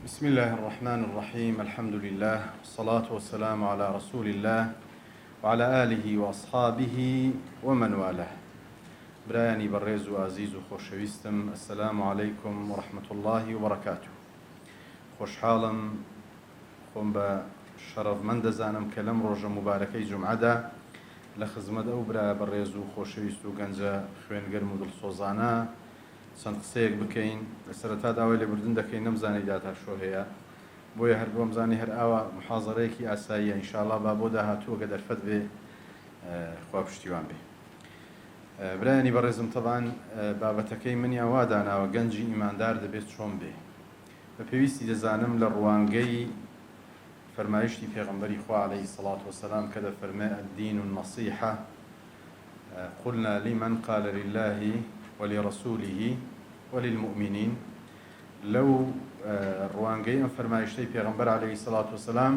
بسم الله الرحمن الرحيم الحمد لله والصلاة والسلام على رسول الله وعلى آله وأصحابه ومن والاه. برایانی بەڕێز و عزیز و خۆشەویستم، السلام عليكم ورحمة الله وبركاته. خۆشحاڵم خۆم بە شەرەفمەند دەزانم کە لەم ڕۆژە مبارەکەی جومعەدا لە خزمەت ئەو برا بەڕێز و خۆشەویست و گەنجە خوێنگەرم و دڵسۆزانە چەند قسەیەک بکەین. لە سەرەتا داوای لێبوردن دەکەین، نەمزانی داتا شۆ هەیە، بۆیە هەر بۆم زانی هەر ئاوا محاضەرەیەکی ئاساییە ئینشاءڵڵا با بۆ داهاتووە کە دەرفەت بێ خوا پشتیوان بێ. برایانی بەڕێزم، تەبان بابەتەکەی منیا وا داناوە گەنجی ئیماندار دەبێت چۆن بێ. بە پێویستی دەزانم لە ڕوانگەی فەرمایشتی پێغەمبەری خوا عەلەیهی سەڵات وەسەلام کە دەفەرمێ الدین النەصیحە قلنا لمن قال لله ولرسوله وللمؤمنين. لو ڕوانگەی ئەم فەرمایشتەی پێغەمبەر عەلەیهی سەڵات وەسەلام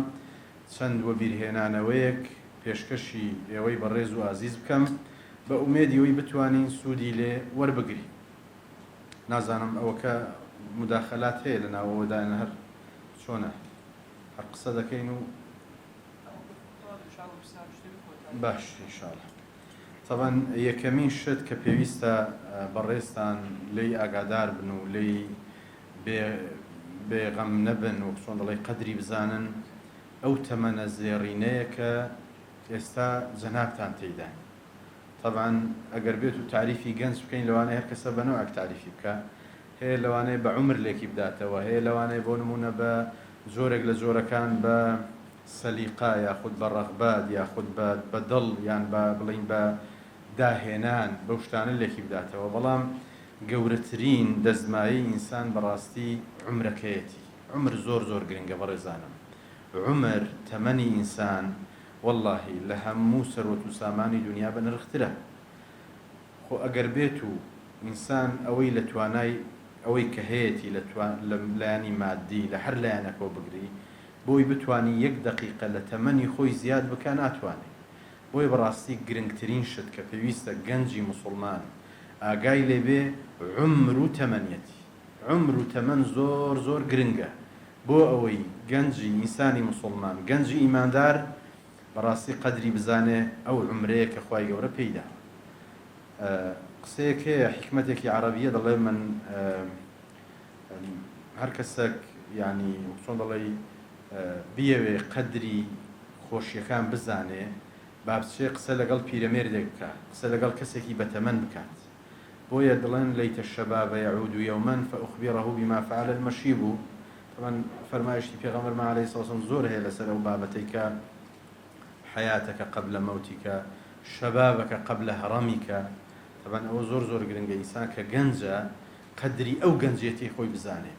چەند وەبیرهێنانەوەیەک پێشکەشی ئێوەی بەڕێز و عزیز بکەم بە ئومێدی ئەوەی بتوانین سوودی لێ وەربگری. نازانم ئەوەکە مداخەلات هەیە لە ناوەوەدایان، هەر چۆنە هەر قسە دەکەین و باش ئینشاءڵڵا. طبعا یەکەمین شت کە پێویستە بەڕێستان لێی ئاگادار بن و لێی بێغەم نەبن و چۆن دەڵێ قەدری بزانن ئەو تەمەنە زێڕینەیە کە ئێستا جەنابتان تێیدا. طبعا ئەگەر بێت و تعریفی گەنج بکەین، لەوانەیە هەر کەسە بەنەوەک تعریفی بکە. هەیە لەوانەیە بە عومر لێکی بداتەوە، هەیە لەوانەیە بۆ نمونە بە زۆرێک لە جۆرەکان بە سەلیقا یاخود بە ڕەغبەت یاخود بە دڵ یان بە بڵین بە داهێنان بەو شتانە لێکی بداتەوە. بەڵام گەورەترین دەزمایی ئینسان بەڕاستی عومرەکەیەتی. عومر زۆر زۆر گرنگە بەڕێزانم. عومر تەمەنی ئینسان واللهی لە هەموو سەرۆت و سامانی دنیا بە نرخترە. خۆ ئەگەر بێت و ئینسان ئەوەی لە توانای ئەوەی کە هەیەی لە لایانی مادی لە هەر لایەنەکەەوە بگری بۆی بتوانی یەک دقیقە لە تەمەنی خۆی زیاد بکە ناتوانێت. بۆی بەڕاستی گرنگترین شت کە پێویستە گەنجی موسڵمان ئاگای لێبێ عومر و تەمەنیەتی. عومر و تەمەن زۆر زۆر گرنگە بۆ ئەوەی گەنجی ئینسانی موسڵمان، گەنجی ئیماندار بەڕاستی قەدری بزانێ ئەو عومرەیە کە خوای گەورە پێیدا. قسەیەک هەیە، حکمەتێکی عەرەبیە، دەڵێ من هەر کەسێک یعنی چۆن دەڵێ بیەوێ قەدری خۆشیەکان بزانێ، با بچێ قسە لەگەڵ پیرەمێردێک بکات، قسە لەگەڵ کەسێکی بەتەمەن بکات. بۆیە دڵێن لەیتە الشەباب یعود یوما فأخبره بما فعل المشيب. طبعا فەرمایشتی پێغەمبەرمان عەلەیهی سەڵات وسەلام زۆر هەیە لەسەر ئەو بابەتەی کە حەیاتەک قبل موتیک، شەبابەک قبل هەڕەمیک. طبعا ئەوە زۆر زۆر گرنگە ئینسان کە گەنجە قەدری ئەو گەنجێتی خۆی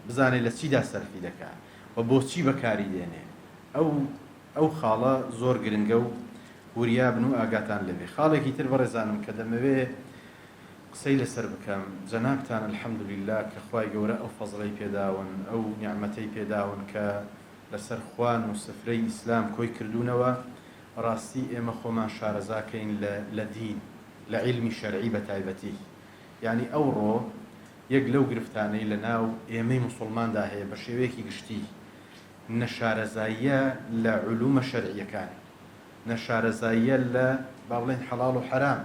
بزانێ لە چیدا سەرفی دەکات و بۆچی بەکاری دێنێ. ئەو خاڵە زۆر گرنگە و وریا بن و ئاگاتان لەبێ. خاڵێکی تر بەڕێزانم کە دەمەوێ قسەی لەسەر بکەم، جەنابتان الحەمدولله کە خوای گەورە ئەو فەزڵەی پێداون، ئەو نیعمەتەی پێداون کە لەسەر خوان و سفرەی ئیسلام کۆی کردوونەوە، ڕاستی ئێمە خۆمان شارەزاکەین لە دین، لە عیلمی شەرعی بە تایبەتی. یعنی ئەوڕۆ یەک لەو گرفتانەی لە ناو ئێمەی موسڵماندا هەیە بە شێوەیەکی گشتی، نەشارەزاییە لە علومە شەرعیەکان، نەشارەزاییە لە با بڵێن حەڵاڵ و حەرام،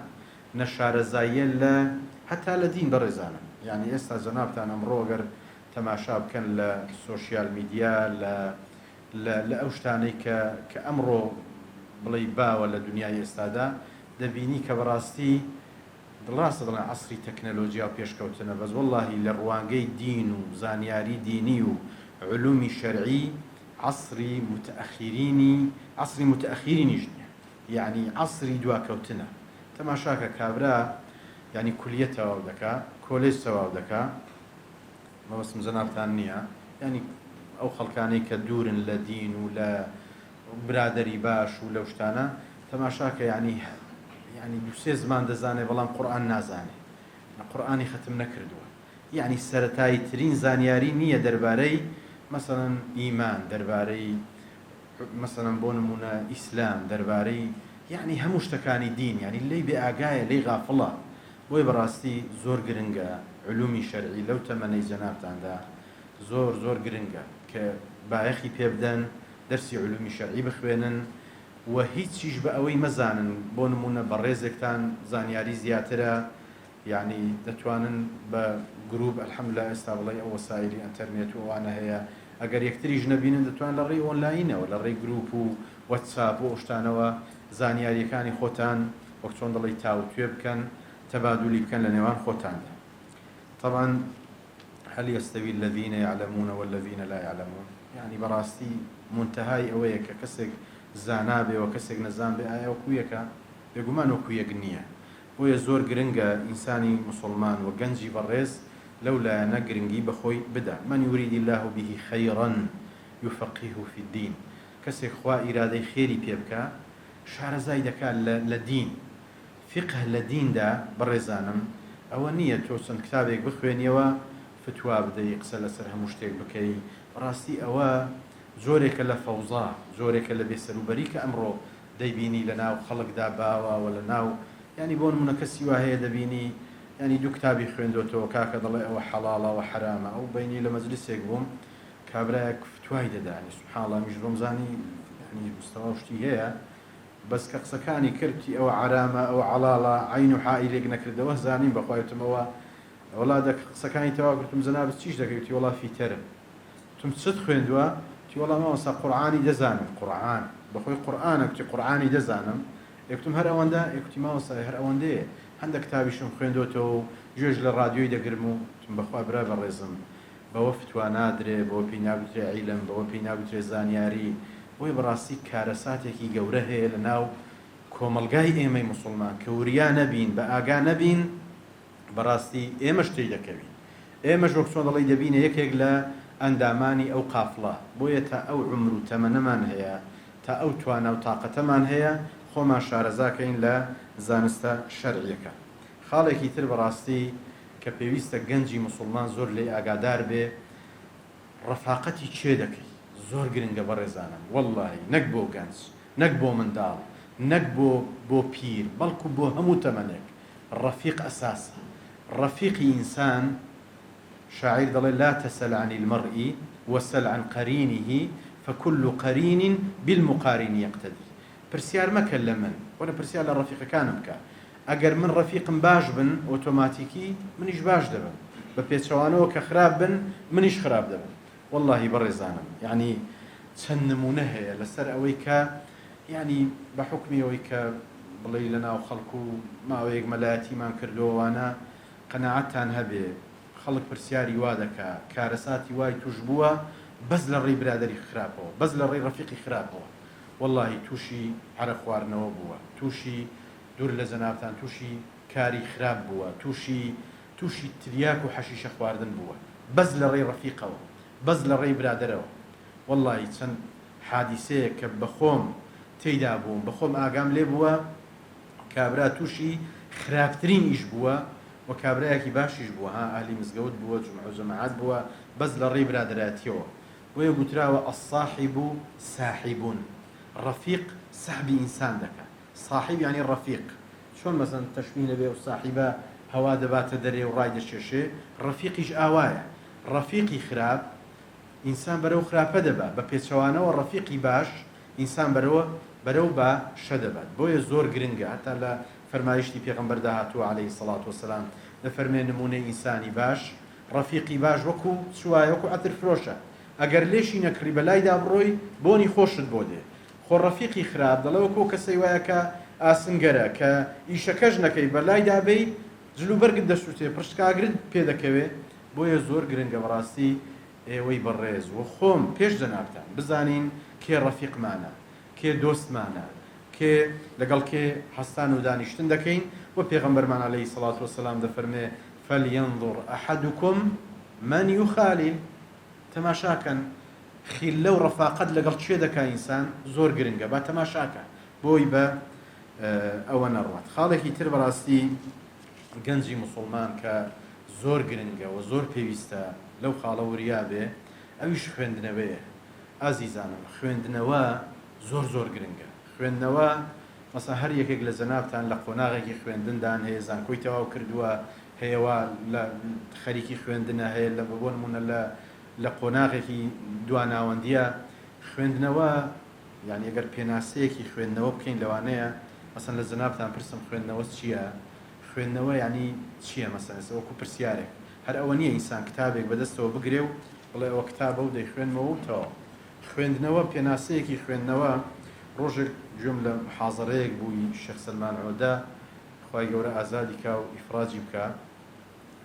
نەشارەزاییە لە هەتا لە دین بەڕێزانم. یعنی ئێستا جەنابتان ئەمڕۆ ئەگەر تەماشا بکەن لە سۆشیال میدیا لە ئەو شتانەی کە ئەمڕۆ بڵێ باوە لە دنیای ئێستادا، دەبینی کە بەڕاستی ڕاستە دڵێن عەسری تەکنەلۆجیا و پێشکەوتنە، بەس وەڵڵاهی لە ڕوانگەی دین و زانیاری دینی و علومی شەرعی عەسری متەئەخیرینیش نییە، یعنی عەسری دواکەوتنە. تەماشاکە کابرا یعنی کولیە تەواو دەکا، کۆلێج تەواو دەکا، مەبەستم جەنابتان نییە، یعنی ئەو خەڵکانەی کە دوورن لە دین و لە برادەری باش و لەو شتانە، تەماشاکە یعنی دووسێ زمان دەزانێ بەڵام قورئان نازانێ، قورئانی ختم نەکردووە. یعنی سەرەتایی ترین زانیاری نییە دەربارەی مەسەڵەن ئیمان، دەربارەی مەسەڵەن بۆ نمونە ئیسلام، دەربارەی یعنی هەموو شتەکانی دین، یعنی لێی بێ ئاگایە، لێی غافڵە. بۆی بەڕاستی زۆر گرنگە علومی شەرعی لەو تەمەنەی جەنابتاندا زۆر زۆر گرنگە کە بایەخی پێ بدەن دەرسی علومی شەرعی بخوێنن و هیچیش بە ئەوەی مەزانن بۆ نمونە بە ڕێزێکتان زانیاری زیاترە یعنی دەتوانن بە گروپ ئەلحەمدوللا ئێستا بڵێ ئەو وەسایلی ئینتەرنێت و ئەوانە هەیە ئەگەر یەکتریش نەبینن دەتوان لە ڕێی ئۆنلاینەوە لە ڕێی گروپ و وەتساپ و شتانەوە زانیاریەکانی خۆتان وەک چۆن دەڵێ تاوتوێ بکەن تەبادولی بکەن لە نێوان خۆتاندا. طبعا هل يستوي الذين يعلمون والذين لا يعلمون يعني بەڕاستی منتەهای ئەوەیە کە کەسێک زانا بێ و کەسێک نەزان بێ ئایا وەکو یەکە بێگومان وەکو یەک نییە. بۆیە زۆر گرنگە ئینسانی مسلمان و گەنجی بەڕێز لەولایەنە گرنگی بەخۆی بدا. من يريد الله به خيرا يفقهه في الدين کەسێک خوا ئیرادەی خێری پێ بکە شارەزای دەکات لە دین فقه لە دیندا بەڕێزانم ئەوە نییە تۆ چەند کتابێک بخوێنیەوە فتوا بدەی قسە لەسەر هەموو شتێک بکەی. ڕاستی ئەوە زۆرێکە لە فەوزا زۆرێکە لە بێسەروبەری کە ئەمڕۆ دەیبینی لە ناو خەڵکدا باوە لە ناو ینی بۆ نمونە کەسی وا هەیە دەبینی ینی دوو کتابی خوێندۆتەوە کاکە دەڵێ ئەوە حەڵاڵە و حرامە ئەو بینی لە مەجلیسێک بووم کابرایەک فتوای دەدانی سوبحان الله میش ڕۆمزانی ینی مستەوا شتی هەیە بەس کە قسەکانی کردی ئەوە حرامە ئەو حەڵاڵە عین و حائلێک نەکردەوە زانیم بەخوایتمەوە وڵا قسەکانی تەوا گرتم جەنابەت چیش دەکەوێتی وڵا فیتەرم تم چت خوێندووە تی وەڵا مامۆستا قورئانی دەزانم قورئان بەخۆی قورئانە کوتی قورئانی دەزانم یەکتم هەر ئەوەندە یەکتی مامۆستا هەر ئەوەندەیە هەندێک کتابیشم خوێندۆتەوە و گوێژ لە ڕادیۆی دەگرم و تم بەخوا برا بەڕێزم بەوە فتوا نادرێ بەوە پێی ناگوترێ عیلم بەوە پێی ناگوترێ زانیاری بۆی بەڕاستی کارەساتێکی گەورە هەیە لە ناو کۆمەلگای ئێمەی موسڵمان کە وریا نەبین بە ئاگا نەبین بەڕاستی ئێمەش تێی دەکەوین ئێمەش وەک چۆن دەڵێ دەبینە یەکێک لە ئەندامانی ئەو قافڵە بۆیە تا ئەو عمر و تەمەنەمان هەیە تا ئەو توانە و تااقەتەمان هەیە خۆمان شارەزاکەین لە زانستە شەرعیەکە. خاڵێکی تر بەڕاستی کە پێویستە گەنجی موسڵمان زۆر لێ ئاگادار بێ ڕەفاقەتی چێ دەکەی زۆر گرنگە بەڕێزانم وەڵڵاهی نەک بۆ گەنج نەک بۆ منداڵ نەک بۆ پیر بەڵکو بۆ هەموو تەمەنێک ڕەفیق ئەساسە. ڕەفیقی ئینسان شاعیر دەڵێ لا تسل عن المرء وسل عن قرينه فكل قرين بالمقارن يقتدي. پرسیار مەکە لە من وەرە پرسیار لە ڕەفیقەکانم بکە ئەگەر من ڕەفیقم باش بن ئۆتۆماتیکی منیش باش دەبم بە پێچەوانەوە کە خراپ بن منیش خراپ دەبم. واللهی بەڕێزانم یعنی چەند نمونە هەیە لەسەر ئەوەی کە ینی بە حکمی ئەوەی کە بڵێ لە ناو خەڵکو و ماوەیەک مەلایەتیمان کردووانە قەناعەتتان هەبێ خەڵک پرسیاری وا دەکا کارەساتی وای توش بووە بەس لە ڕێی برادەری خراپەوە بەس لە ڕێی ڕەفیقی خراپەوە واللهی تووشی عەرە خواردنەوە بووە تووشی دوور لە جەنابتان تووشی کاری خراپ بووە تووشی تریاک و حەشیشە خواردن بووە بەس لە ڕێی ڕەفیقەوە بەس لە ڕێی برادەرەوە. واللهی چەند حادیسەیە کە بەخۆم تێیدا بووم بەخۆم ئاگام لێ بووە کابرا تووشی خراپترین ئیش بووە و کابراایەکی باشیش بووە ها ئالی مزگەوت بووە جمعە و جەماعەت بووە بەس لە ڕێی برادەرایەتیەوە. بۆیە گوتراوە الصاحب ساحبون ڕەفیق سەحبی ئینسان دەکات صاحب یعنی ڕەفیق چۆن مەسەن تەشبیه لەبێ و ساحیبە هەوا دەباتە دەرێ و ڕای دەشێشێ ڕەفیقیش ئاوایە. ڕەفیقی خراپ ئینسان بەرەو خراپە دەبات بە پێچەوانەوە ڕەفیقی باش ئینسان بەرەو بە شە دەبات. بۆیە زۆر گرنگە هەتا لە فەرمایشتی پێغەمبەر داهاتووە عەلەیهی سەڵات وسەلام دەفەرمێ نمونەی ئینسانی باش ڕەفیقی باش وەکو چوایە وەکو عەتر فرۆشە ئەگەر لێشی نەکڕی بەلایدا بڕۆی بۆنی خۆشت بۆ دێ. خۆ ڕەفیقی خراپ دەڵێ وەکو کەسەی وایە کە ئاسنگەرە کە ئیشەکەش نەکەی بەلایدا بەی جلوبەرگت دەسووتێ پرشکاگرت پێ دەکەوێ. بۆیە زۆر گرنگە بەڕاستی ئێوەی بەڕێز و خۆم پێش جەنابتان بزانین کێ ڕەفیقمانە کێ دۆستمانە کێ لەگەڵ کێ هەستان و دانیشتن دەکەین و پێغەمبەرمان عەلەیهی سەڵات وسەلام دەفەرمێ فەلینظر ئەحەدوکم من یوخالیل تەماشاکەن خیل لەو ڕەفاقەت لەگەڵ چێ دەکا ئینسان زۆر گرنگە با تەماشاکە بۆی بە ئەوە نەڕوات. خاڵێکی تر بەڕاستی گەنجی موسڵمان کە زۆر گرنگە و زۆر پێویستە لەو خاڵە وریا بێ ئەویش خوێندنەوەیە. ئازیزانم خوێندنەوە زۆر گرنگە. خوێندنەوە مەسا هەر یەکێک لە جەنابتان لە قۆناغێکی خوێندندان هەیە زانکۆی تەواو کردووە هەیەوە لە خەریکی خوێندنە هەیە لە بۆ نمونە لە لە قۆناغێکی دواناوەندیە خوێندنەوە یعنی ئەگەر پێناسەیەکی خوێندنەوە بکەین لەوانەیە مەسەن لە جەنابتان پرسم خوێندنەوە چییە؟ خوێندنەوە ینی چییە؟ مەسەن وەکو پرسیارێک هەر ئەوە نییە ئینسان کتابێک بەدەستەوە بگرێ و بڵێ ئەوە کتابە و دەیخوێنمەوە و تەواو. خوێندنەوە پێناسەیەکی خوێندنەوە ڕۆژێک گوێم لە محاضەرەیەک بووی شێخ سەلمان عۆدە خوای گەورە ئازادی کا و ئیفراجی بکە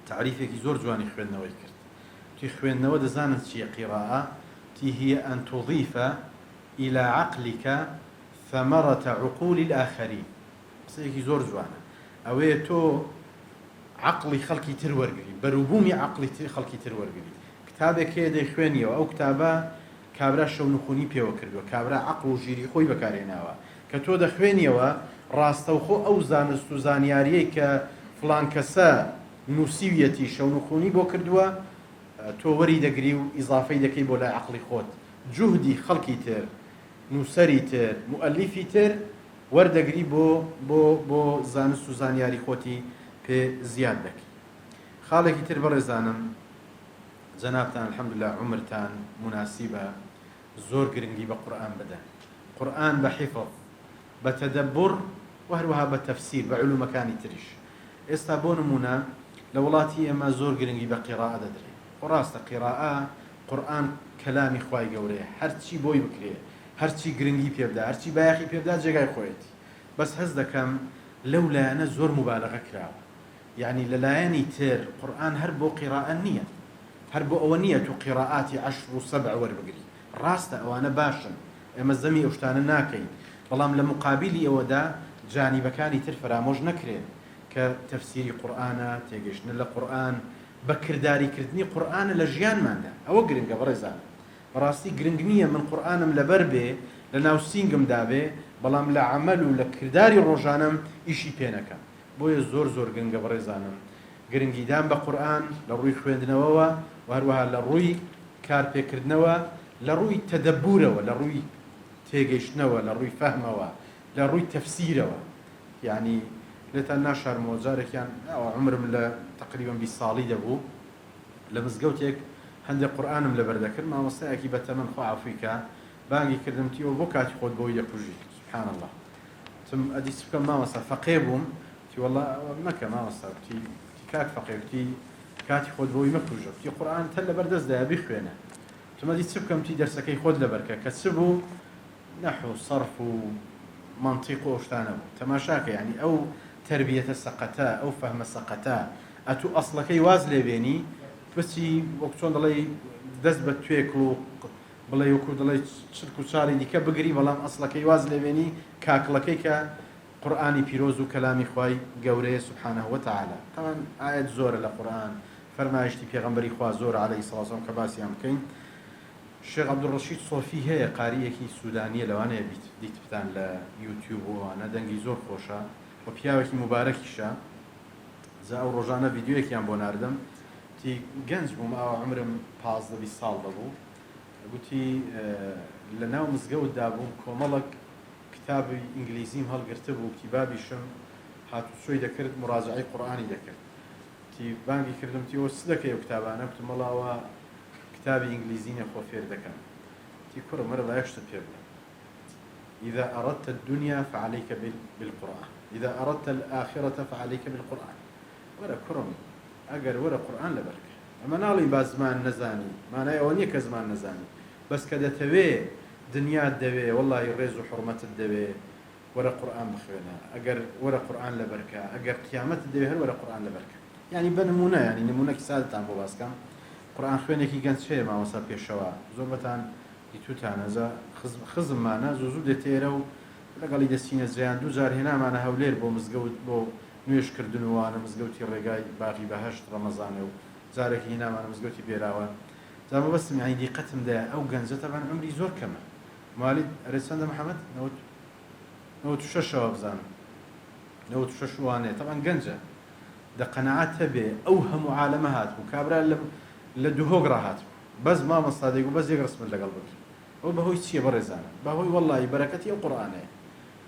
تعریفێکی زۆر جوانی خوێندنەوەی کرد. تی خوێندنەوە دەزانن چییە؟ قیراءە هي أن تضيف إلى عقلك ثمرة عقول الآخرين. قسەیەکی زۆر جوانە ئەوەیە تۆ عقلی خەڵکی تر وەرگری بەروبوومی عقلی خەڵکی تر وەرگری کتابێک هەیە دەیخوێنیەوە ئەو کتابە کابرا شەونخوونی پێوە کردووە کابرا عقل و ژیری خۆی بەکارهێناوە کە تۆ دەخوێنیەوە ڕاستەوخۆ ئەو زانست و زانیاریەی کە فڵان کەسە نووسیویەتی شەونخوونی بۆ کردووە تۆ وەری دەگری و ئیزافەی دەکەی بۆ لای عقلی خۆت جوهدی خەڵکی تر نووسەری تر مؤەلیفی تر وەردەگری بۆ زانست و زانیاری خۆتی پێ زیاد دەکەی. خاڵێکی تر بەڕێزانم جەنابتان الحەمدولله عومرتان مناسیبە زۆر گرنگی بە قورئان بدەن. قورئان بە حیفظ بە تەدەبور و هەروەها بە تەفسیر بە علومەکانی تریش. ئێستا بۆ نمونە لە وڵاتی ئێمە زۆر گرنگی بە قیراءە دەدرێت. ڕاستە قیراءە قورئان کەلامی خوای گەورەیە هەرچی بۆی بکرێ هەرچی گرنگی پێ بدە هەرچی بایەخی پێ بدات جێگای خۆیەتی. بەس هەز دەکەم لەو لایەنە زۆر مبالغە کراوە. یعنی لەلایەنی تر قورئان هەر بۆ قیراءە نییە هەر بۆ ئەوە نییە تو قیراءاتی 10 و 7 وەربگری. ڕاستە ئەوانە باشن ئێمە زەمی ئەو شتانە ناکەین بەڵام لە مقابلی ئەوەدا جانیبەکانی تر فرامۆژ نەکرێن کە تەفسیری قورئانە تێگەشتن لە قورئان بە کرداریکردنی قورئانە لە ژیانماندا ئەوە گرنگە بەڕێزان. بەڕاستی گرنگ نییە من قورئانم لەبەر بێ لە ناو سینگمدا بێ بەڵام لە عەمەل و لە کرداری ڕۆژانەم ئیشی پێ نەکەم. بۆیە زۆر زۆر گرنگە بەڕێزانم گرنگیدان بە قورئان لە ڕووی خوێندنەوەوە و هەروەها لە ڕووی کارپێکردنەوە لە ڕووی تەدەبورەوە لە ڕووی تێگەیشتنەوە لە ڕووی فەهمەوە لە ڕووی تەفسیرەوە. یعنی لێتان ناشارمەوە جارێکیان عومرم لە تقریبا 20 ساڵی دەبوو لە مزگەوتێک هەندێک قورئانم لەبەر دەکرد مامۆستایەکی بەتەمەن خوا عەفوی بانگی کردم تیوە بۆ کاتی خۆت بۆی دەکوژی سبحان الله تم ئەدی چ بکەم مامۆستا فەقێ بووم تی وەڵڵا مەکە مامۆستا تی کاک فەقێ تی کاتی خۆت بۆی مەکوژە تی قورئان تەل لەبەر دەستدایە بیخوێنە تم ئەدی چ بکەم تی دەرسەکەی خۆت لەبەرکە کە چ بوو نەحو صەرف و منطیق و شتانە بوو تەماشاکە یعنی ئەو تربیەتە سەقەتە ئەو فەهمە سەقەتە ئەتوو ئەسڵەکەی واز لێبێنی بچی وەک چۆن دەڵێ دەست بە توێک و بڵێ وەکو دەڵێ چرک و چاڵی دیکە بگری بەڵام ئەسڵەکەی واز لێبێنی کاکڵەکەی کە قورئانی پیرۆز و کەلامی خوای گەورەیە سوبحانەه وتەعالە. تەمان ئایەت زۆرە لە قورئان فەرمایشتی پێغەمبەری خوا زۆر عەلەیهی سەڵاتو وسەلام کە باسییان بکەین. شێخ عەبدوڕەشید سۆفی هەیە قاریەکی سوودانیە لەوانەیە دیتتان لە یوتیوب وانە دەنگی زۆر خۆشە و پیاوێکی مبارەکیشە زە ئەو ڕۆژانە ڤیدیۆیەکیان بۆ ناردم تی گەنج بووم ئەوە عومرم 15-20 ساڵ دەبوو گوتی لە ناو مزگەوتدا بووم کۆمەڵک کتابی ئینگلیزیم هەڵگرتە بوو کتیبابیشم هاتوچۆی دەکرد مراجعەی قورئانی دەکرد تی بانگی کردم تی ئەوە چ دەکەی ئەو کتابانە گوتم وەڵاوە کتابی ئینگلیزینە خۆ فێر دەکەم تی کوڕم وەرە با یەک شتت پێ بڵێم إذا أردت الدنيا فعليك بالقرآن إذا أردت الآخرة فعليك بالقرآن وەرە کوڕم ئەگەر وەرە قورئان لەبەرکە ئەمە ناڵی با زمان نەزانی مانای ئەوە نییە کە زمان نەزانی بەس کە دەتەوێ دنیات دەوێ وەڵڵی ڕێز و حورمەتت دەوێ وەرە قورئان بخوێنە ئەگەر وەرە قورئان لەبەرکە ئەگەر قیامەتت دەوێ هەر وەرە قورئان لەبەرکە. یعنی بە نمونە ینی نمونەکی سادتان بۆ باسکەم قورئان خوێنێکی گەنج هەیە مامۆستا پێشەوە زۆر بەتان دیتوتانەزە خزممانە زوو زوو دێتێرە و لەگەڵی دەستینە جیان دوو جار هێنامانە هەولێر بۆ مزگەوت بۆ نوێشکردنوانە مزگەوتی ڕێگای باغی بەهەشت ڕەمەزانێ و جارێکی هێنامانە مزگەوتی بێراوە زانمە بەستم یعنی دیقەتم دەیە ئەو گەنجە تەبان عومری زۆر کەمە مالی ئەرێ چەندە محەممەد 96 بزانم 96 وانێ تەبان گەنجە دە قەنەعات هەبێ ئەو هەموو عالەمە هاتبوو کابرا لە دووهۆگڕا هاتبوو بەس مامۆستا دەیگو بەس یەک ڕسمت لەگەڵ بکرد ئەو بەهۆی چییە بەڕێزانە بەهۆی وەڵڵی بەرەکەتی ئەو قورئانەیە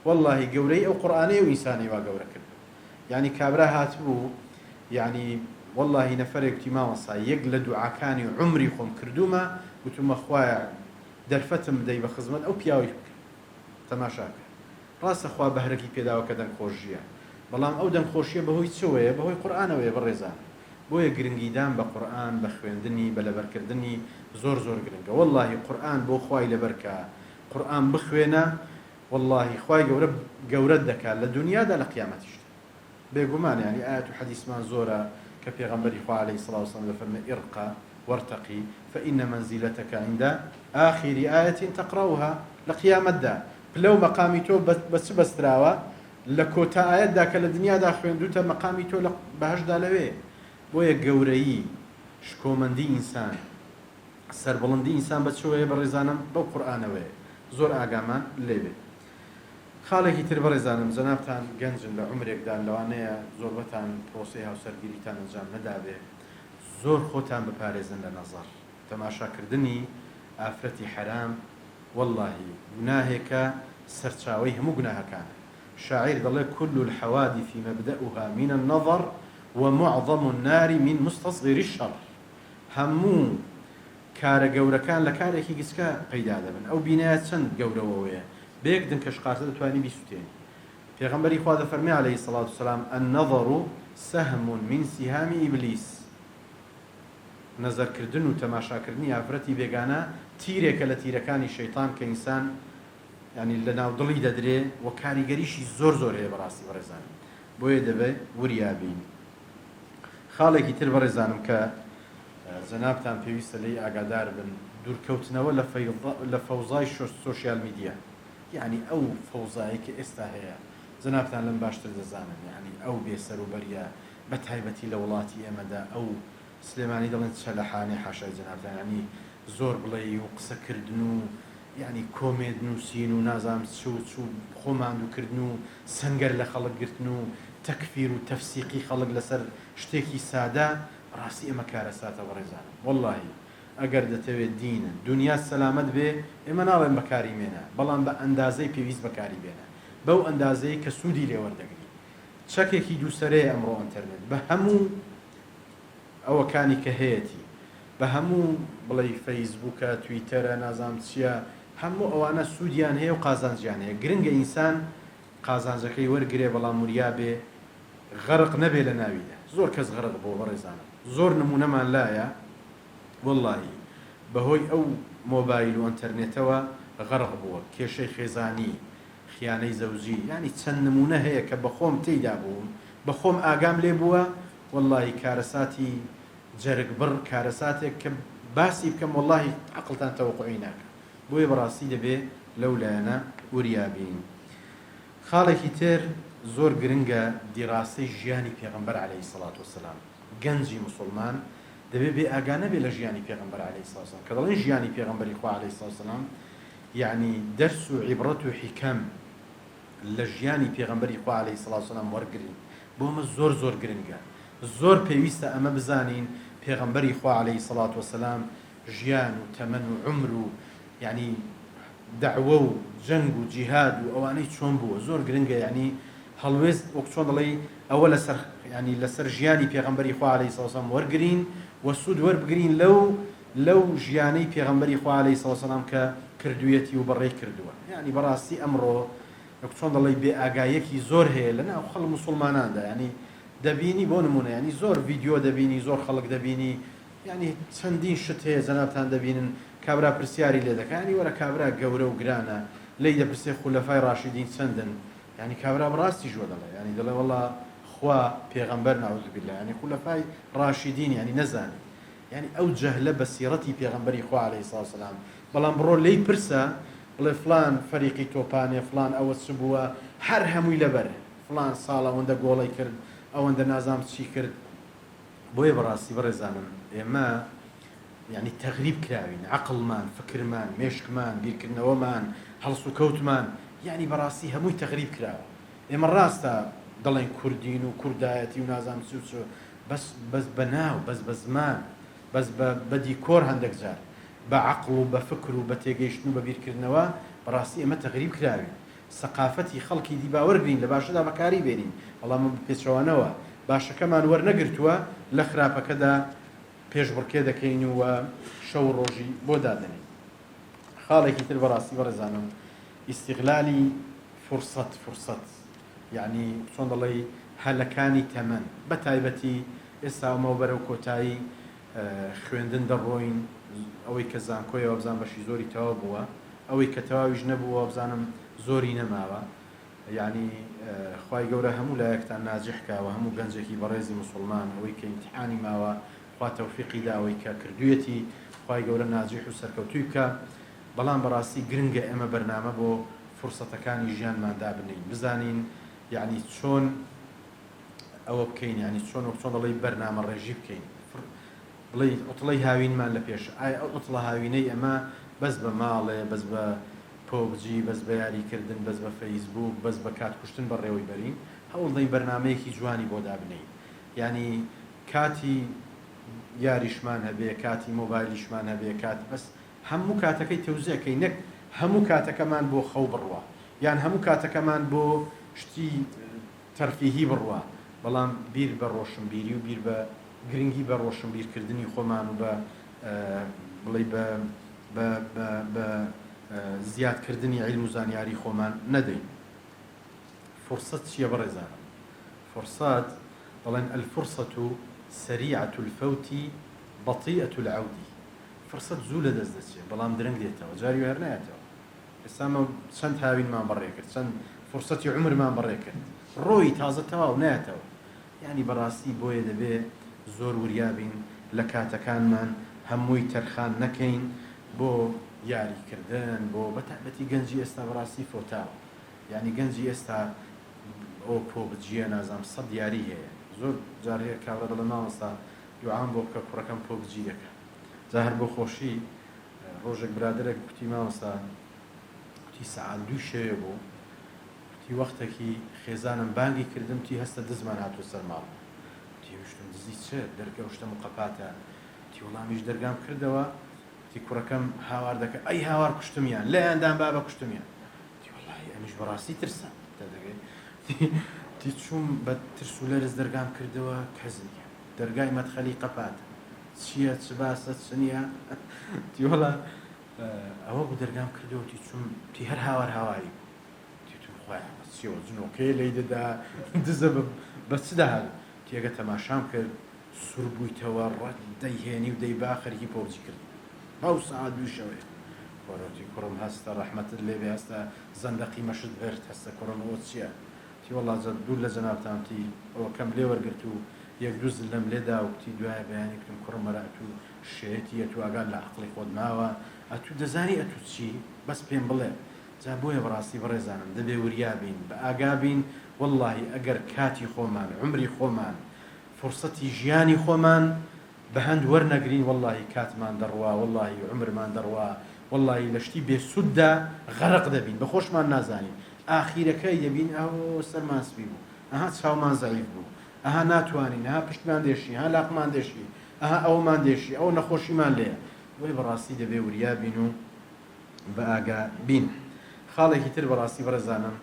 وەڵڵی گەورەی ئەو قورئانەیە و ئینسانی وا گەورە کرد. یعنی کابرا هاتبوو یعنی والله نەفەرێک وتی مامەسا یەک لە دوعاکانی عمری خۆم کردومە وتمە خوایە دەرفەتم بدەی بە خزمەت ئەو پیاوەی تەماشاکە ڕاستە خوا بەهرەکی پێداوە کە دەنگخۆشیە بەڵام ئەو دەنگخۆشیە بەهۆی چۆیە بەهۆی قورئانەوەیە بەڕێزان بۆیە گرنگیدان بە قورئان بە خوێندنی بە لەبەرکردنی زۆر زۆر گرنگە واللهی قورئان بۆ خوای لەبەرکە قورئان بخوێنە واللهی خوای گەورەت دەکات لە دنیادا لە قیامەتیش بێگومان یعنی ئاەت و حەدیثمان زۆرە کە پێغەمبەری خوا عەلەیهی سڵاو وسەلام دەفەرمێ ئرقە وارتقي فإن منزلتك عند آخر آية تقرأها لقيامتدا لو مقامي تو بس بستراوە لە کۆتا ئاەتدا کە لە دنیادا خوێندوتە مەقامی تۆ لە بەهەشدا لەوێ بۆیە گەورەیی شکۆمەندی ئینسان سەربڵندی ئینسان بەچۆیە بەڕێزانم بەو قورئانەوەیە زۆر ئاگامان لێبێ خاڵێکی تر بەڕێزانم جەنابتان گەنجن لە عومرێکدان لەوانەیە زۆربەتان پرۆسەی هاوسەرگیریتان ئەنجام نەدابێ زۆر خۆتان بپارێزن لە نەزەر تەماشاکردنی ئافرەتی حەرام واللهی گوناهێکە سەرچاوەی هەموو گوناهەکانە شاعیر دەڵێ كل الحوادث مبدأها من النظر ومعظم النار من مستصغر الشر هەموو کارە گەورەکان لە کارێکی گچکە پەیدا دەبن ئەو بینایە چەند گەورەوەیە بەیەک دنکەش قارتە دەتوانی بیسووتێنی پێغەمبەری خوا دەفەرمێ عەلەیهی سەڵات وسەلام النظر سهم من سهام ئیبلیس نەزەرکردن و تەماشاکردنی ئافرەتی بێگانە تیرێکە لە تیرەکانی شەیطان کە ئینسان ینی لە ناودڵی دەدرێ و کاریگەریشی زۆر زۆر هەیە بەڕاستی بەڕێزان بۆیە دەبێت وریابین خاڵێکی تر بەڕێزانم کە جەنابتان پێویستە لێی ئاگادار بن دوورکەوتنەوە لە فەوزای سۆشیال میدیا یعنی ئەو فەوزایی کە ئێستا هەیە جەنابتان لەم باشتر دەزانن یعنی ئەو بێسەروبەریە بە تایبەتی لە وڵاتی ئێمەدا ئەو سلێمانی دەڵێن چەلەحانەی حاشای جەنابتان ینی زۆر بڵێ و قسەکردن و یعنی کۆمێد نووسین و نازام چوو خۆماندووکردن و سەنگەر لە خەڵک گرتن و تەکفیر و تەفسیقی خەڵک لەسەر شتێکی سادا ڕاستی ئێمە کارە ساتە بەڕێزانم واللهی ئەگەر دەتەوێت دینە دنیا سەلامەت بێ ئێمە ناڵێن بەکاری مێنە بەڵام بە ئەندازەی پێویست بەکاری بێنە بەو ئەندازەی کە سوودی لێوەردەگری چەکێکی دووسەرەیە ئەمڕۆ ئینتەرنێت بە هەموو ئەوەکانی کە هەیەی بە هەموو بڵێ فەیسبووکە تویتەرە نازام چییە هەموو ئەوانە سوودیان هەیە و قازانجیان هەیە گرنگە ئینسان قازانجەکەی وەرگێ بەڵام وریا بێ غەرق نەبێ لە ناویدا زۆر کەس غەرق بۆ بەڕێزانم زۆر نمونەمان لایە واللهی بەهۆی ئەو مۆبایل و ئینتەرنێتەوە غەرق بووە کێشەی خێزانی خیانەی زەوجی ینی چەند نمونە هەیە کە بەخۆم تێیدا بووم بەخۆم ئاگام لێ بووە واللهی کارەساتی جەرگبڕ کارەساتێک کە باسی بکەم واللهی عەقڵتان تەوەقعی ناکە بۆیە بەڕاستی دەبێ لەو لایەنە وریابین خاڵێکی تر زۆر گرنگە دیڕاستەی ژیانی پێغەمبەر عەلەیهی سەڵات وسەلام گەنجی موسڵمان دەبێ بێ ئاگانە بێ لە ژیانی پێغەمبەر عەلەیهی سەڵات وسەلام کە دەڵێن ژیانی پێغەمبەری خوا عەلەیهی سەڵات وسەلام یعنی دەرس و عیبرەت و حیکەم لە ژیانی پێغەمبەری خوا عەلەیهی سەڵات وسەلام وەرگرین بۆ ئەمە زۆر زۆر گرنگە زۆر پێویستە ئەمە بزانین پێغەمبەری خوا عەلەیهی سەڵات وسەلام ژیان و تەمەن و عومر و یعنی دعوە و جەنگ و جیهاد و ئەوانەی چۆن بووە زۆر گرنگە یعنی هەڵوێست وەک چۆن دەڵێ ئەوە لەسەر ینی لەسەر ژیانی پێغەمبەری خوا عەلەیهی سەڵات وسەلام وەرگرین و سوود وەربگرین لەو ژیانەی پێغەمبەری خوا عەلەیهی سەڵات وسەلام کە کردوویەتی و بەڕێ کردووە یعنی بەڕاستی ئەمڕۆ وەک چۆن دەڵێ بێ ئاگایەکی زۆر هەیە لەناو خەڵک موسڵماناندا ینی دەبینی بۆ نمونە ینی زۆر ڤیدیۆ دەبینی زۆر خەڵک دەبینی ینی چەندین شت هەیە جەنابتان دەبینن کابرا پرسیاری لێ دەکات ینی وەرە کابرا گەورە و گرانە لی دەپرسێ خولەفای ڕاشیدین چەندن ینی کابرا بەڕاستی ژوە دەڵێ ینی دەڵێ وەڵا خوا پێغەمبەر نەعوذ بالله ینی خولەفای ڕاشیدین ینی نەزانی ینی ئەو جەهلە بە سیرەتی پێغەمبەری خوا عەلەیهی سەڵات وسەلام بەڵام بڕۆ لی پرسە بڵێ فلان فەریقی تۆپانێ فلان ئەوە چ بووە هەر هەمووی لەبەر فلان ساڵ ئەوەندە گۆڵی کرد ئەوەندە نازام چی کرد بۆیە بەڕاستی بەڕێزانم ئێمە یعنی تەغریب کراوین عەقڵمان فکرمان مێشکمان بیرکردنەوەمان هەڵس و کەوتمان یعنی بەڕاستی هەمووی تەغریب کراوە ئێمە ڕاستە دەڵێن کوردین و کوردایەتی و نازام چ بەس بە ناو بەس بە زمان بەس بە دیکۆر هەندێک جار بە عەقڵ و بە فکر و بە تێگەیشتن و بە بیرکردنەوە بەڕاستی ئێمە تەغریب کراوین سەقافەتی خەڵکی دی باوەرگرین لە باشەدا بەکاری بێنین بەڵام پێچەوانەوە باشەکەمان وەرنەگرتووە لە خراپەکەدا پێشبڕکێ دەکەین و شەو ڕۆژی بۆ دادنین. خاڵێکی تر بەڕاستی بەڕێزانم ئیستیغلالی فرسەت یعنی چۆن دەڵێ هەلەکانی تەمەن بە تایبەتی ئێستا ئەمەوە بەرەو کۆتایی خوێندن دەڕۆین ئەوەی کە زانکۆیەوە بزان بەشی زۆری تەواو بووە ئەوەی کە تەواویش نەبووە بزانم زۆری نەماوە یعنی خوای گەورە هەموو لایەکتان ناجحکاوە هەموو گەنجێکی بەڕێزی مسلمان ئەوەی کە ئیمتیحانی ماوە خوا تەوفیقیدا ئەوەی کە کردوویەتی خوای گەورە ناجح و سەرکەوتووی بکە بەڵام بەڕاستی گرنگە ئێمە بەرنامە بۆ فرسەتەکانی ژیانماندا بنین بزانین یعنی چۆن ئەوە بکەین ینی چۆن دەڵێ بەرنامە ڕێژی بکەین بڵێ ئۆتڵەی هاوینمان لە پێش ئایا ئەو ئۆتڵە هاوینەی ئەمە بەس بە ماڵێ بەس بە پۆبجی بەس بە یاریکردن بەس بە فەیسبوک بەس بە کات کوشتن بەڕێوەی بەرین هەوڵدەی بەرنمەیەکی جوانی بۆ دابنین ینی کاتی یاریشمان هەبێ کاتی مۆبایلیشمان هەبێ کات بەس هەموو کاتەکەی تەوزیەکەی نەک هەموو کاتەکەمان بۆ خەو بڕوە یان هەموو کاتەکەمان بۆ شتی تەرفیهی بڕوە بەڵام بیر بە ڕۆشنبیری و بیر بە گرنگی بە ڕۆشنبیرکردنی خۆمان و بە بڵێ بە زیادکردنی عیلم و زانیاری خۆمان نەدەین. فرسەت چییە بەڕێزانم؟ فرسەت دەڵێن الفرصة سريعة الفوت بطيئة العود. فرسەت زوو لە دەست دەچێت بەڵام درەنگ دێتەوە جاری هەر نایەتەوە. ئێستامە چەند هاوینمان بەڕێ کرد چەند فرسەتی عمرمان بەڕێ کرد ڕۆی تازە تەواو نایەتەوە یعنی بەڕاستی بۆیە دەبێ زۆر وریابین لە کاتەکانمان هەمووی تەرخان نەکەین بۆ یاریکردن بۆ بەتابەتی گەنجی ئێستا بەڕاستی فۆتاوە یعنی گەنجی ئێستا ئەو پۆبجیە نازام سەد یاری هەیە زۆر جارەیە کابرا دەڵێ مامۆستا دوعام بۆ بکە کوڕەکەم پۆبجی دەکە جا هەر بۆ خۆشی ڕۆژێک برادرێک کوتی مامۆستا کوتی سەعات دوو شەوێ بوو کوتی وەختێکی خێزانم بانگی کردم تی هەستە دزمان هاتووە سەر ماڵ تی وشتم دزی چێ دەرگە شتە مقەپاتە تی وەڵامیش دەرگام کردەوە تی کوڕەکەم هاوار دەکە ئەی هاوار کوشتمیان لەیاندان بابە کوشتمیان تی وەڵاهی ئەمیش بەڕاستی ترسە دەدەگەی تی چووم بە ترس و لەرز دەرگام کردەوە کەس نییە دەرگای مەدخەلی قەپاتە چییە چ باسە چ نییە تی وەڵا ئەوە بوو دەرگام کردەوە تی چوم تی هەر هاواری خۆیان جنۆکەی لی دەدا دزە بە چدا هەر تێگە تەماشام کرد سوور بوویتەوە ڕەت دەیهێنی و دەی باخەرکی پۆبجی کرد باو سەعات دوو شەوێ خۆرەتی کوڕم هەستە ڕەحمەتت لێبێ هەستە زەندەقی مەشت بێت هەستە کوڕم ئەوە چییە تی وەڵا دوور لە جەنابتانتی ئەوە کەم لێ وەرگرت و یەک دوو زل لەم لێدا و کتی دوایە بەیانی کردم کوڕم وەرە ئەتوو شێتی ئەتوو ئاگان لە عەقڵی خۆت ماوە ئەتوو دەزانی ئەتوو چی بەس پێم بڵێ جا بۆیە بەڕاستی بەڕێزانم دەبێ وریابین بە ئاگابین وەڵڵاهی ئەگەر کاتی خۆمان عمری خۆمان فرسەتی ژیانی خۆمان بە هەند وەرنەگرین وەڵڵاهی کاتمان دەڕوا وەڵڵاهی عمرمان دەڕوا وەڵڵاهی لە شتی بێسووددا غەرق دەبین بە خۆشمان نازانین ئاخیرەکەی دەبین ئەو سەرمان سپی بوو ئەها چاومان زەعیف بوو ئەها ناتوانین ئەها پشتمان دێشی ئەها لاقمان دێشی ئەها ئەومان دێشی ئەو نەخۆشیمان لێیە بۆی بەڕاستی دەبێ وریابین و بە ئاگا بین. خاڵێکی تر بەڕاستی بەڕێزانم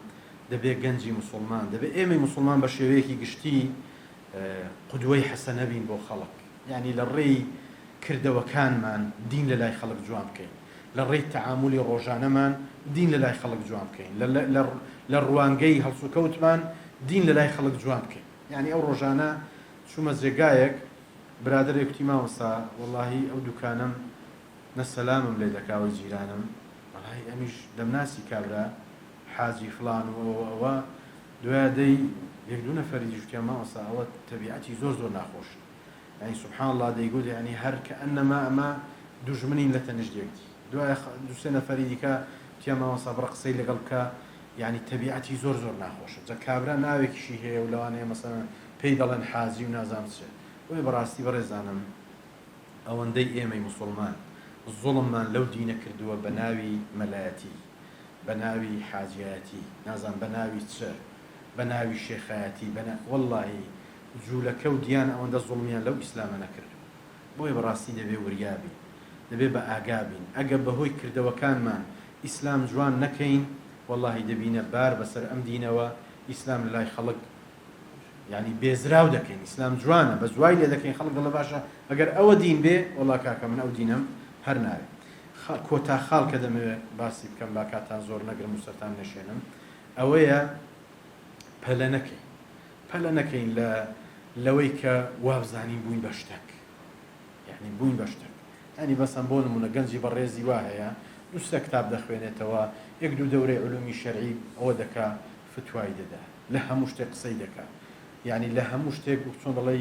دەبێ گەنجی مسلمان دەبێ ئێمەی مسلمان بە شێوەیەکی گشتی قودوەی حەسەنە بین بۆ خەڵک یعنی لە ڕێی کردەوەکانمان دین لە لای خەڵک جوان بکەین لە ڕێی تەعاملی ڕۆژانەمان دین لە لای خەڵک جوان بکەین لە ڕوانگەی هەڵسوکەوتمان دین لە لای خەڵک جوان بکەین یعنی ئەو ڕۆژانە چوومە جێگایەک برادرێک کوتی مامۆستا وەڵڵاهی ئەو دوکانم نەسەلامم لێ دەکاوە جیرانم وەڵڵاهی ئەمیش دەمناسی کابرا حاجی فڵان و ئەوە دوایە دەی یەک دوو نەفەری ژوتیان مامۆستا ئەوە تەبیعەتی زۆر ناخۆش یعنی سوبحان الله دەیگوت یعنی هەر کە ئەنەما ئەمە دوژمنین لە تەنیشتێکتی دوایە دوو سێ نەفەری دیکە تیا مامۆستا بڕە قسەی لەگەڵ بکە یعنی تەبیعەتی زۆر ناخۆشە جا کابرا ناوێکیشی هەیە و لەوانەیە مەسەڵەن پێی دەڵێن حاجی و نازام چێ وی بەڕاستی بەڕێزانم ئەوەندەی ئێمەی موسڵمان زوڵممان لەو دینە کردووە بە ناوی مەلایەتی بە ناوی حاجیەتی نازان بە ناوی چ بە ناوی شێخایەتی وەڵڵاهی جوولەکە و دیان ئەوەندە زوڵمیان لەو ئیسلامە نەکردو بۆیە بەڕاستی دەبێ وریابین دەبێ بە ئاگابین ئەگە بەهۆی کردەوەکانمان ئیسلام جوان نەکەین وەڵڵاهی دەبینە بار بەسەر ئەم دینەوە ئیسلام لە لای خەڵک ینی بێزراو دەکەین ئیسلام جوانە بە زوای لێ دەکەین خەڵک دڵە باشە ئەگەر ئەوە دین بێ وەڵا کاکە من ئەو دینم هەر ناوێت کۆتا خاڵ کە دەمەوێت باسی بکەم با کاتان زۆر نەگرم و سەرتان نەشێنم ئەوەیە پەلە نەکەین لەوەی کە وابزانین بووین بە شتێک یعنی بووین بە شتێک ئەنی بەسەم بۆ نمونە گەنجی بەڕێزی وا هەیە دووسە کتاب دەخوێنێتەوە یەک دوو دەورەی علومی شەرعی ئەوە دەکا فتوای دەدا لە هەموو شتێک قسەی دەکا یعنی لە هەموو شتێک چۆن دەڵێ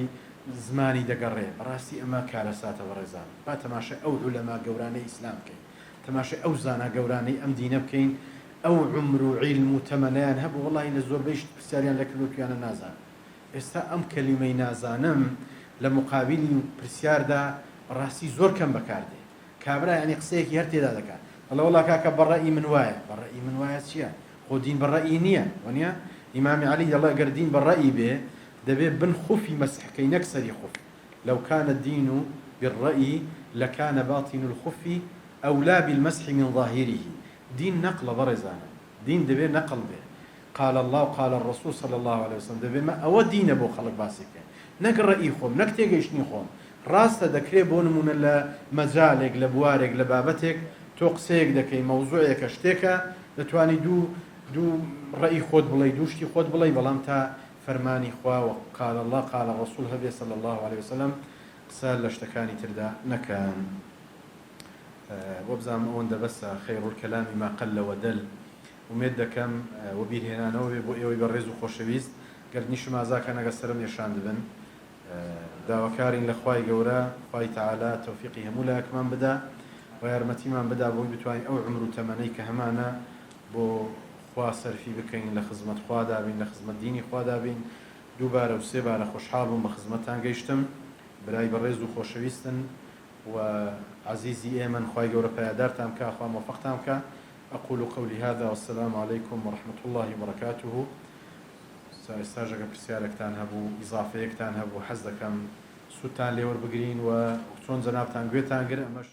زمانی دەگەڕێ بەڕاستی ئەمە کارەساتە بەڕێزان با تەماشای ئەو عولەما گەورانەی ئیسلام بکەین تەماشای ئەو زانا گەورانەی ئەم دینە بکەین ئەو عمر و عیلم و تەمەنیان هەبوو وەڵی لە زۆربەی پرسیاریان لە کردوتویانە نازان ئێستا ئەم کەلیمەی نازانم لە مقابلی پرسیاردا ڕاستی زۆر کەم بەکاردێ کابرا ینی قسەیەکی هەر تێدا دەکات بەڵێ وەڵا کاکە بەڕەئی من وایە چییە خۆ دین بەڕەئی نییە وەنیە ئیمامی عەلی دەڵێ ئەگەر دین بەڕەئی بێ دەبێ بن خوفی مەسحەکەی نەک سەری خوف لو كان الدين بالرأي لكان باطن الخف أولى بالمسح من ظاهره دين نقل برزانه دين دبي نقل به قال الله قال الرسول صلى الله عليه وسلم دبي ما أو دين أبو خلق باسك نقل رأي خوم نكتيجيشني خوم راسته دكري بون من المجالك لبوارك لبابتك توقسيك دكي موضوعك اشتكى دتواني دو رأي خود بلاي دوشتي خود بلاي بلام تا فرماني خوا وقال الله قال الرسول هبي صلى الله عليه وسلم قسال لشتكاني تردا نكان وبزام اون بس خير الكلام ما قل ودل ومد كم وبير هنا نوبي بو يبرز خوشويست قال نيش ما ذاك انا قصرم يشان دبن داوكارين لخواي جورا خواي تعالى توفيقه مولا كمان بدا ويرمتي من بدا بو بتواني او عمره تمنيك همانا بو خوا سەرفی بکەین لە خزمەت خوا دابین لە خزمەت دینی خوا دابین دووبارە و سێبارە خۆشحاڵ بووم بە خزمەتتان گەیشتم برای بەڕێز و خۆشەویستن و عزیزی ئێمن خوای گەورە پایدارتان بکە خوا موفقتان بکە أقول قولي هذا والسلام عليكم ورحمة الله وبركاته ئێستاژەکە پرسیارێکتان هەبوو ئیزافەیەکتان هەبوو حەز دەکەم سوودتان لێوەربگرین و چۆن جەنابتان گوێتان گر ئەمەش